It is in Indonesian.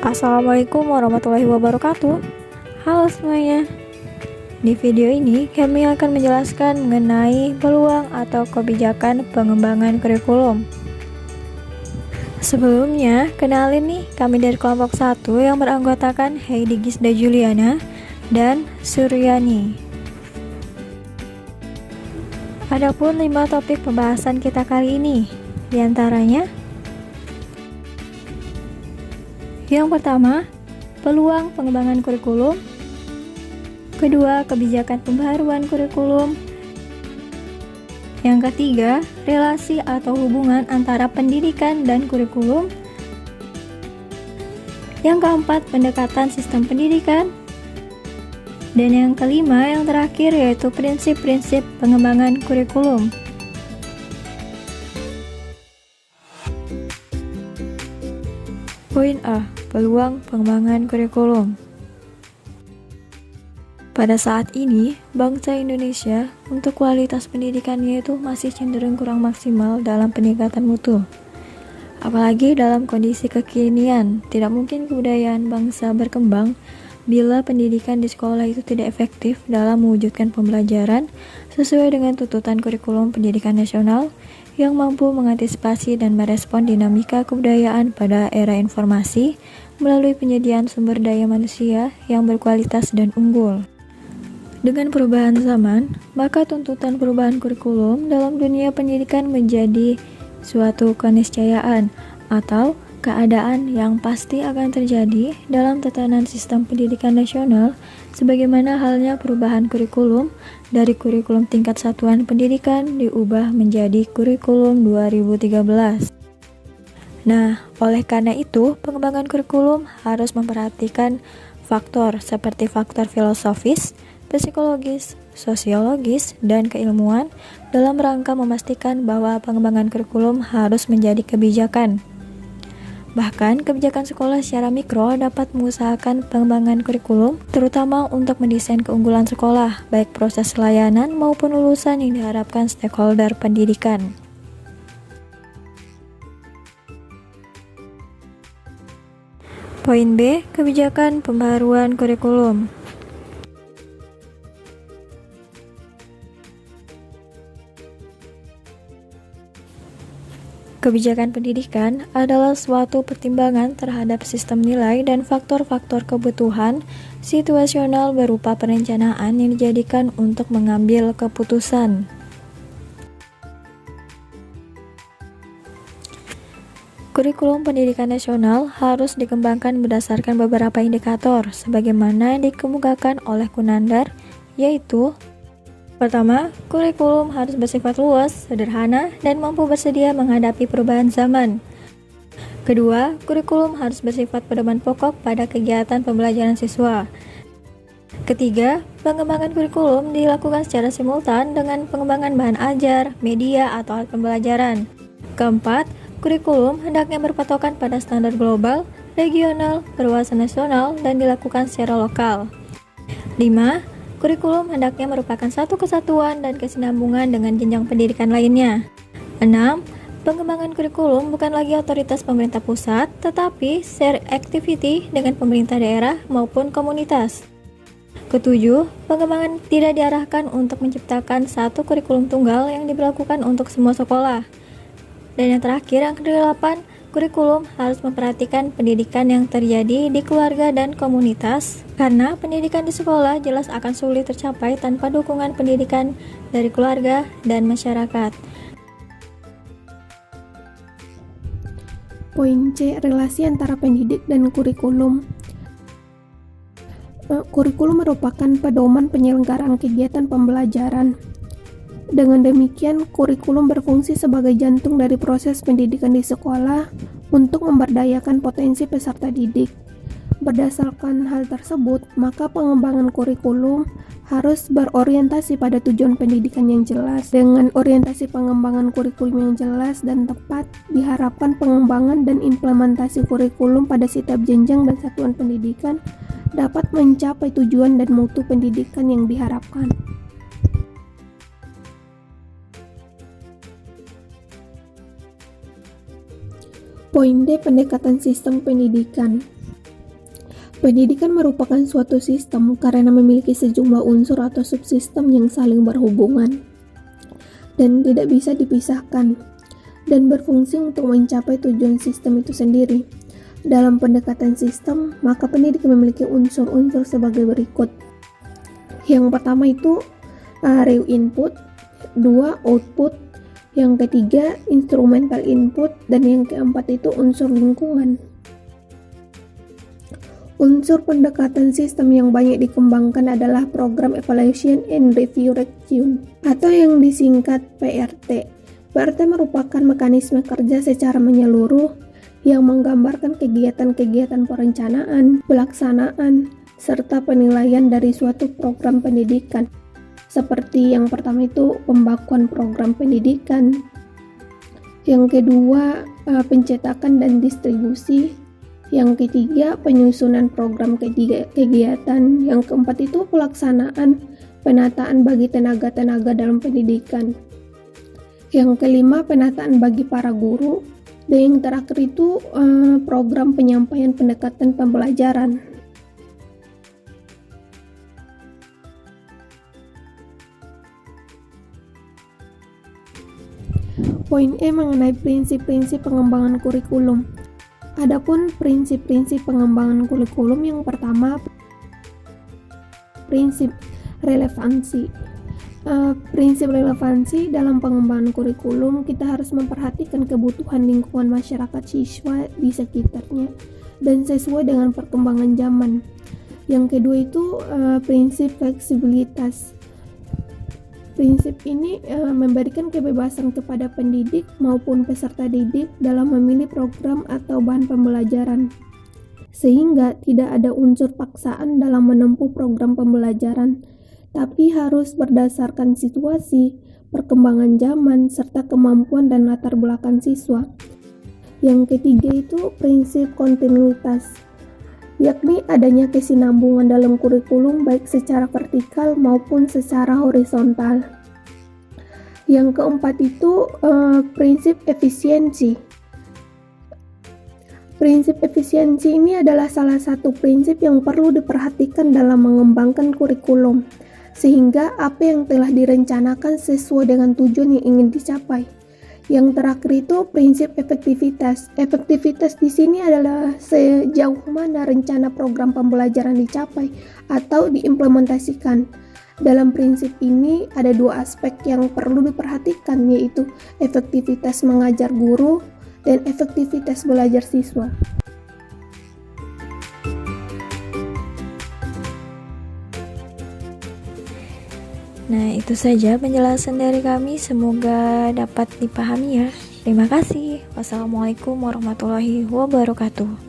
Assalamualaikum warahmatullahi wabarakatuh. Halo semuanya. Di video ini kami akan menjelaskan mengenai peluang atau kebijakan pengembangan kurikulum. Sebelumnya, kenalin nih, kami dari kelompok 1 yang beranggotakan Heidi Gisda Juliana dan Suryani. Adapun 5 topik pembahasan kita kali ini, diantaranya yang pertama, peluang pengembangan kurikulum. Kedua, kebijakan pembaharuan kurikulum. Yang ketiga, relasi atau hubungan antara pendidikan dan kurikulum. Yang keempat, pendekatan sistem pendidikan. Dan yang kelima, yang terakhir, yaitu prinsip-prinsip pengembangan kurikulum. Poin A. Peluang pengembangan kurikulum. Pada saat ini, bangsa Indonesia untuk kualitas pendidikannya itu masih cenderung kurang maksimal dalam peningkatan mutu. Apalagi dalam kondisi kekinian, tidak mungkin kebudayaan bangsa berkembang bila pendidikan di sekolah itu tidak efektif dalam mewujudkan pembelajaran sesuai dengan tuntutan kurikulum pendidikan nasional yang mampu mengantisipasi dan merespon dinamika kebudayaan pada era informasi melalui penyediaan sumber daya manusia yang berkualitas dan unggul. Dengan perubahan zaman, maka tuntutan perubahan kurikulum dalam dunia pendidikan menjadi suatu keniscayaan atau keadaan yang pasti akan terjadi dalam tatanan sistem pendidikan nasional, sebagaimana halnya perubahan kurikulum dari kurikulum tingkat satuan pendidikan diubah menjadi kurikulum 2013. Nah, oleh karena itu, pengembangan kurikulum harus memperhatikan faktor seperti faktor filosofis, psikologis, sosiologis, dan keilmuan dalam rangka memastikan bahwa pengembangan kurikulum harus menjadi kebijakan. Bahkan, kebijakan sekolah secara mikro dapat mengusahakan pengembangan kurikulum, terutama untuk mendesain keunggulan sekolah, baik proses layanan maupun lulusan yang diharapkan stakeholder pendidikan. Poin B. Kebijakan pembaharuan kurikulum. Kebijakan pendidikan adalah suatu pertimbangan terhadap sistem nilai dan faktor-faktor kebutuhan situasional berupa perencanaan yang dijadikan untuk mengambil keputusan. Kurikulum pendidikan nasional harus dikembangkan berdasarkan beberapa indikator, sebagaimana dikemukakan oleh Kunandar, yaitu: pertama, kurikulum harus bersifat luas, sederhana, dan mampu bersedia menghadapi perubahan zaman. Kedua, kurikulum harus bersifat pedoman pokok pada kegiatan pembelajaran siswa. Ketiga, pengembangan kurikulum dilakukan secara simultan dengan pengembangan bahan ajar, media, atau alat pembelajaran. Keempat, kurikulum hendaknya berpatokan pada standar global, regional, berwawasan nasional, dan dilakukan secara lokal. 5. Kurikulum hendaknya merupakan satu kesatuan dan kesinambungan dengan jenjang pendidikan lainnya. 6. Pengembangan kurikulum bukan lagi otoritas pemerintah pusat, tetapi share activity dengan pemerintah daerah maupun komunitas. Ketujuh, pengembangan tidak diarahkan untuk menciptakan satu kurikulum tunggal yang diberlakukan untuk semua sekolah. Dan yang terakhir, yang ke-8, kurikulum harus memperhatikan pendidikan yang terjadi di keluarga dan komunitas, karena pendidikan di sekolah jelas akan sulit tercapai tanpa dukungan pendidikan dari keluarga dan masyarakat. Poin C. Relasi antara pendidik dan kurikulum. Kurikulum merupakan pedoman penyelenggaraan kegiatan pembelajaran. Dengan demikian, kurikulum berfungsi sebagai jantung dari proses pendidikan di sekolah untuk memberdayakan potensi peserta didik. Berdasarkan hal tersebut, maka pengembangan kurikulum harus berorientasi pada tujuan pendidikan yang jelas. Dengan orientasi pengembangan kurikulum yang jelas dan tepat, diharapkan pengembangan dan implementasi kurikulum pada setiap jenjang dan satuan pendidikan dapat mencapai tujuan dan mutu pendidikan yang diharapkan. Poin D. Pendekatan sistem pendidikan. Pendidikan merupakan suatu sistem karena memiliki sejumlah unsur atau subsistem yang saling berhubungan dan tidak bisa dipisahkan dan berfungsi untuk mencapai tujuan sistem itu sendiri. Dalam pendekatan sistem, maka pendidikan memiliki unsur-unsur sebagai berikut. Yang pertama itu raw input, 2 output, yang ketiga instrumental input, dan yang keempat itu unsur lingkungan. Unsur pendekatan sistem yang banyak dikembangkan adalah program evaluation and review region atau yang disingkat PRT. PRT merupakan mekanisme kerja secara menyeluruh yang menggambarkan kegiatan-kegiatan perencanaan, pelaksanaan, serta penilaian dari suatu program pendidikan. Seperti yang pertama itu pembakuan program pendidikan, yang kedua pencetakan dan distribusi, yang ketiga penyusunan program kegiatan, yang keempat itu pelaksanaan penataan bagi tenaga-tenaga dalam pendidikan, yang kelima penataan bagi para guru, dan yang terakhir itu program penyampaian pendekatan pembelajaran. Poin E mengenai prinsip-prinsip pengembangan kurikulum. Adapun prinsip-prinsip pengembangan kurikulum, yang pertama prinsip relevansi. Prinsip relevansi dalam pengembangan kurikulum, kita harus memperhatikan kebutuhan lingkungan masyarakat siswa di sekitarnya dan sesuai dengan perkembangan zaman. Yang kedua itu prinsip fleksibilitas. Prinsip ini memberikan kebebasan kepada pendidik maupun peserta didik dalam memilih program atau bahan pembelajaran, sehingga tidak ada unsur paksaan dalam menempuh program pembelajaran, tapi harus berdasarkan situasi, perkembangan zaman, serta kemampuan dan latar belakang siswa. Yang ketiga itu prinsip kontinuitas, yakni adanya kesinambungan dalam kurikulum baik secara vertikal maupun secara horizontal. Yang keempat itu prinsip efisiensi. Prinsip efisiensi ini adalah salah satu prinsip yang perlu diperhatikan dalam mengembangkan kurikulum, sehingga apa yang telah direncanakan sesuai dengan tujuan yang ingin dicapai. Yang terakhir itu prinsip efektivitas. Efektivitas di sini adalah sejauh mana rencana program pembelajaran dicapai atau diimplementasikan. Dalam prinsip ini ada dua aspek yang perlu diperhatikan, yaitu efektivitas mengajar guru dan efektivitas belajar siswa. Nah, itu saja penjelasan dari kami. Semoga dapat dipahami ya. Terima kasih. Wassalamualaikum warahmatullahi wabarakatuh.